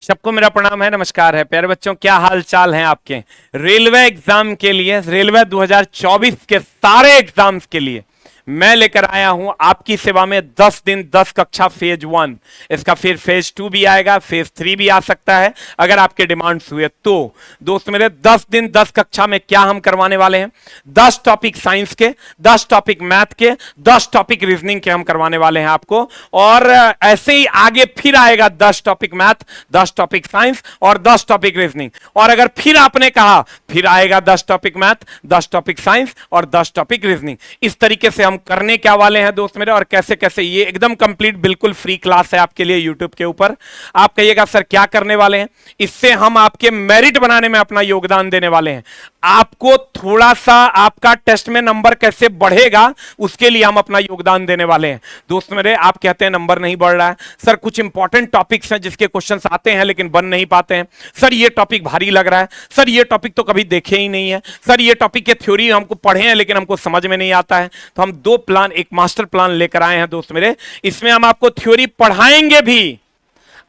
सबको मेरा प्रणाम है, नमस्कार है प्यारे बच्चों। क्या हाल चाल हैं आपके? रेलवे एग्जाम के लिए, रेलवे 2024 के सारे एग्जाम्स के लिए मैं लेकर आया हूं आपकी सेवा में 10 दिन 10 कक्षा फेज 1। इसका फिर फेज 2 भी आएगा, फेज 3 भी आ सकता है अगर आपके डिमांड्स हुए तो। दोस्त मेरे 10 दिन 10 कक्षा में क्या हम करवाने वाले हैं? 10 टॉपिक साइंस के, 10 टॉपिक मैथ के, 10 टॉपिक रीजनिंग के हम करवाने वाले हैं आपको। और ऐसे ही आगे फिर आएगा 10 टॉपिक मैथ, 10 टॉपिक साइंस और 10 टॉपिक रीजनिंग। और अगर फिर आपने कहा फिर आएगा 10 टॉपिक मैथ, 10 टॉपिक साइंस और 10 टॉपिक रीजनिंग। इस तरीके से हम करने क्या वाले हैं दोस्त मेरे, और कैसे कैसे, ये एकदम कंप्लीट बिल्कुल फ्री क्लास है आपके लिए यूट्यूब के ऊपर। आप कहिएगा सर क्या करने वाले हैं? इससे हम आपके मेरिट बनाने में अपना योगदान देने वाले हैं। आपको थोड़ा सा आपका टेस्ट में नंबर कैसे बढ़ेगा उसके लिए हम अपना योगदान देने वाले हैं। दोस्त मेरे, आप कहते हैं नंबर नहीं बढ़ रहा है सर, कुछ इंपॉर्टेंट टॉपिक्स हैं जिसके क्वेश्चंस आते हैं लेकिन बन नहीं पाते हैं। सर ये टॉपिक भारी लग रहा है, सर ये टॉपिक तो कभी देखे ही नहीं है, सर ये टॉपिक के थ्योरी हमको पढ़े हैं लेकिन हमको समझ में नहीं आता है। तो हम दो प्लान, एक मास्टर प्लान लेकर आए हैं दोस्त मेरे। इसमें हम आपको थ्योरी पढ़ाएंगे भी,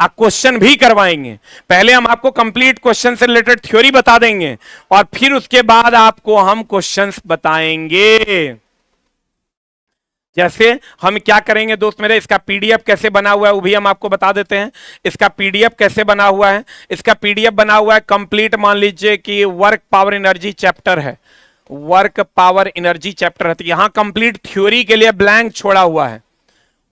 आप क्वेश्चन भी करवाएंगे। पहले हम आपको कंप्लीट क्वेश्चन से रिलेटेड थ्योरी बता देंगे और फिर उसके बाद आपको हम क्वेश्चंस बताएंगे। जैसे हम क्या करेंगे दोस्त मेरे, इसका पीडीएफ कैसे बना हुआ है वो भी हम आपको बता देते हैं। इसका पीडीएफ कैसे बना हुआ है? इसका पीडीएफ बना हुआ है कंप्लीट, मान लीजिए कि वर्क पावर एनर्जी चैप्टर है, वर्क पावर एनर्जी चैप्टर है, तो यहां कंप्लीट थ्योरी के लिए ब्लैंक छोड़ा हुआ है।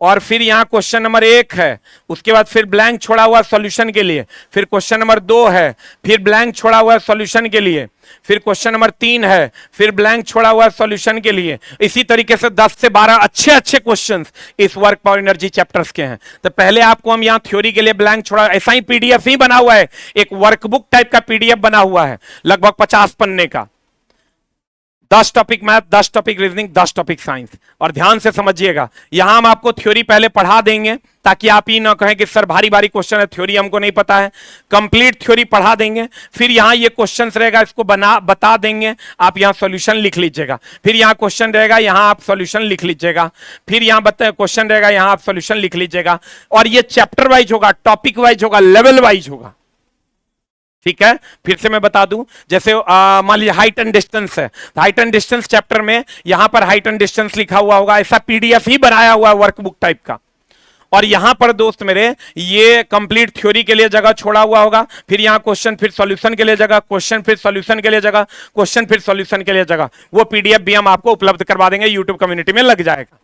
और फिर यहां क्वेश्चन नंबर 1 है, उसके बाद फिर ब्लैंक छोड़ा हुआ सॉल्यूशन के लिए, फिर क्वेश्चन नंबर 2 है, फिर ब्लैंक छोड़ा हुआ सॉल्यूशन के लिए, फिर क्वेश्चन नंबर 3 है, फिर ब्लैंक छोड़ा हुआ सॉल्यूशन के लिए। इसी तरीके से 10 से 12 अच्छे अच्छे क्वेश्चंस इस वर्क पावर एनर्जी चैप्टर्स के हैं। तो पहले आपको हम यहां थ्योरी के लिए ब्लैंक छोड़ा, ऐसा ही पीडीएफ ही बना हुआ है, एक वर्कबुक टाइप का पीडीएफ बना हुआ है लगभग 50 पन्ने का। 10 topic math, 10 topic reasoning, 10 topic science. और ध्यान से समझिएगा, यहां हम आपको थ्योरी पहले पढ़ा देंगे ताकि आप ये ना कहें कि सर भारी भारी क्वेश्चन है, थ्योरी हमको नहीं पता है। कंप्लीट थ्योरी पढ़ा देंगे, फिर यहां ये क्वेश्चंस रहेगा, इसको बता देंगे, आप यहां सॉल्यूशन लिख लीजिएगा। फिर यहां क्वेश्चन रहेगा, यहां आप सॉल्यूशन लिख लीजिएगा। फिर यहां क्वेश्चन रहेगा, यहां आप सॉल्यूशन लिख लीजिएगा। और ये चैप्टर वाइज होगा, टॉपिक वाइज होगा, लेवल वाइज होगा। ठीक है, फिर से मैं बता दूं, जैसे मान लीजिए हाइट एंड डिस्टेंस है, हाइट एंड डिस्टेंस चैप्टर में यहां पर हाइट एंड डिस्टेंस लिखा हुआ होगा, ऐसा पीडीएफ ही बनाया हुआ है वर्कबुक टाइप का। और यहां पर दोस्त मेरे ये कंप्लीट थ्योरी के लिए जगह छोड़ा हुआ होगा, फिर यहां क्वेश्चन, फिर सॉल्यूशन के लिए जगह, क्वेश्चन फिर सॉल्यूशन के लिए जगह, क्वेश्चन फिर सॉल्यूशन के लिए जगह। वो पीडीएफ भी हम आपको उपलब्ध करवा देंगे, यूट्यूब कम्युनिटी में लग जाएगा।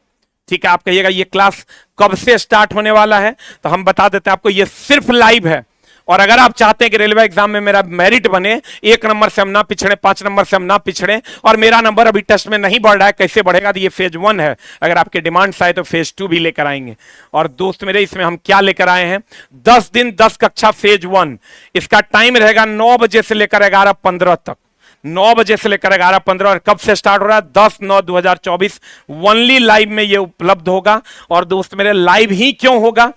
ठीक है, आप कहिएगा ये क्लास कब से स्टार्ट होने वाला है, तो हम बता देते हैं आपको, ये सिर्फ लाइव है। और अगर आप चाहते हैं कि रेलवे एग्जाम में मेरा मेरिट बने, 1 नंबर से हम ना पिछड़े, 5 नंबर से हम ना पिछड़े, और मेरा नंबर अभी टेस्ट में नहीं बढ़ रहा है, कैसे बढ़ेगा? तो ये फेज 1 है। अगर आपके डिमांड्स आए तो फेज 2 भी लेकर आएंगे। और दोस्त मेरे, इसमें हम क्या लेकर आए हैं? 10 दिन 10 कक्षा फेज 1। इसका टाइम रहेगा 9 बजे से लेकर 11:15 तक। 9 बजे से लेकर 11:15। और कब से स्टार्ट हो रहा है? 10/9/2024 ओनली लाइव में ये उपलब्ध होगा। और दोस्त मेरे, लाइव ही क्यों होगा?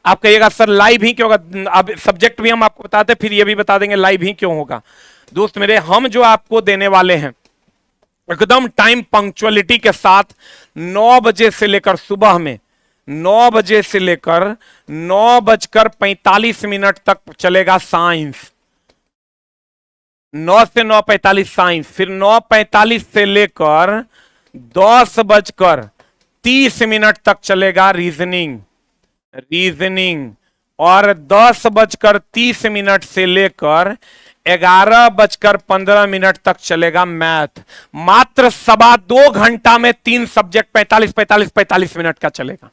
आप कहिएगा सर लाइव ही क्यों होगा? अब सब्जेक्ट भी हम आपको बताते, फिर ये भी बता देंगे लाइव ही क्यों होगा। दोस्त मेरे, हम जो आपको देने वाले हैं एकदम टाइम पंक्चुअलिटी के साथ, 9 बजे से लेकर सुबह में 9 बजे से लेकर 9:45 तक चलेगा साइंस। 9 से 9:45 साइंस, फिर 9:45 से लेकर 10:30 तक चलेगा रीजनिंग। और 10:30 से लेकर 11:15 तक चलेगा मैथ। मात्र 2.25 घंटा में 3 सब्जेक्ट 45 मिनट का चलेगा।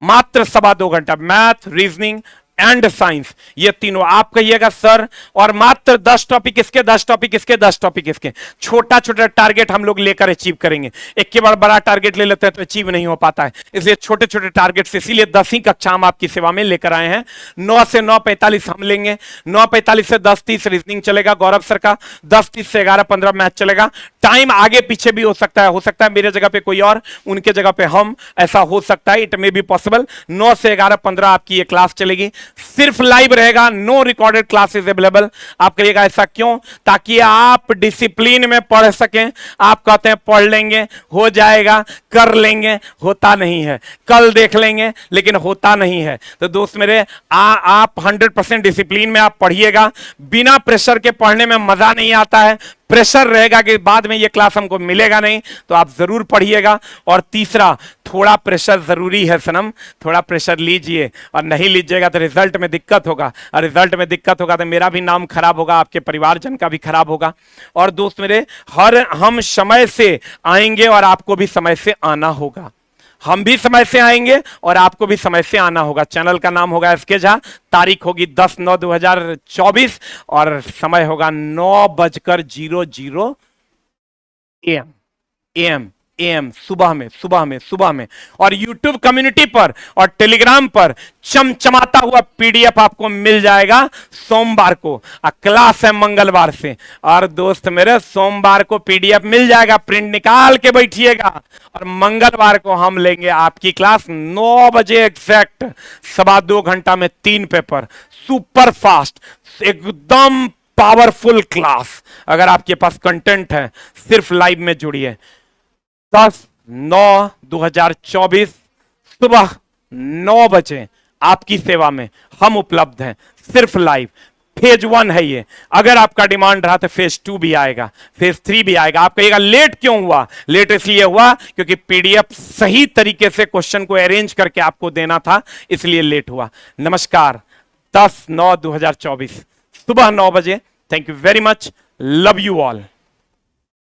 मात्र 2.25 घंटा, मैथ, रीजनिंग एंड साइंस, ये तीनों। आप कहिएगा सर, और मात्र 10 टॉपिक इसके, 10 टॉपिक इसके, 10 टॉपिक इसके। छोटा छोटा टारगेट हम लोग लेकर अचीव करेंगे। एक के बाद बड़ा टारगेट ले लेते हैं तो अचीव नहीं हो पाता है, इसलिए छोटे छोटे टारगेट से, इसीलिए 10वीं कक्षा हम आपकी सेवा में लेकर आए हैं। 9 से 9:45 हम लेंगे, 9:45 से 10:30 रीजनिंग चलेगा गौरव सर का, 10:30 से 11:15 मैथ चलेगा। टाइम आगे पीछे भी हो सकता है मेरे जगह पे कोई और, उनके जगह पे हम, ऐसा हो सकता है, इट मे बी पॉसिबल। 9 से 11:15 आपकी ये क्लास चलेगी। सिर्फ लाइव रहेगा, नो रिकॉर्डेड क्लासेस अवेलेबल। आप कहिएगा ऐसा क्यों? ताकि आप डिसिप्लिन में पढ़ सकें। आप कहते हैं पढ़ लेंगे, हो जाएगा, कर लेंगे, होता नहीं है। कल देख लेंगे, लेकिन होता नहीं है। तो दोस्त मेरे, आप 100% डिसिप्लिन में आप पढ़िएगा। बिना प्रेशर के पढ़ने में मजा नहीं आता है। प्रेशर रहेगा कि बाद में ये क्लास हमको मिलेगा नहीं, तो आप जरूर पढ़िएगा। और तीसरा, थोड़ा प्रेशर जरूरी है सनम, थोड़ा प्रेशर लीजिए, और नहीं लीजिएगा तो रिजल्ट में दिक्कत होगा, और रिजल्ट में दिक्कत होगा तो मेरा भी नाम खराब होगा, आपके परिवारजन का भी खराब होगा। और दोस्त मेरे, हम समय से आएंगे और आपको भी समय से आना होगा। हम भी समय से आएंगे और आपको भी समय से आना होगा। चैनल का नाम होगा एसके झा, तारीख होगी 10/9/2024 और समय होगा 9:00 AM सुबह में। और YouTube कम्युनिटी पर और टेलीग्राम पर चमचमाता हुआ PDF आपको मिल जाएगा सोमवार को। क्लास है मंगलवार से। और दोस्त मेरे, सोमवार को PDF मिल जाएगा, प्रिंट निकाल के बैठिएगा। और मंगलवार को हम लेंगे आपकी क्लास 9 बजे एग्जैक्ट, 2.25 घंटा में 3 पेपर, सुपर फास्ट, एकदम पावरफुल क्लास। अगर आपके पास कंटेंट है, सिर्फ लाइव में जुड़िए। 10/9/2024 सुबह 9 बजे आपकी सेवा में हम उपलब्ध हैं, सिर्फ लाइव। फेज 1 है ये। अगर आपका डिमांड रहा तो फेज 2 भी आएगा, फेज 3 भी आएगा। आप कहिएगा लेट क्यों हुआ? लेट इसलिए हुआ क्योंकि PDF सही तरीके से क्वेश्चन को अरेंज करके आपको देना था, इसलिए लेट हुआ। नमस्कार। 10/9/2024 सुबह 9 बजे। Thank you very much. Love you all.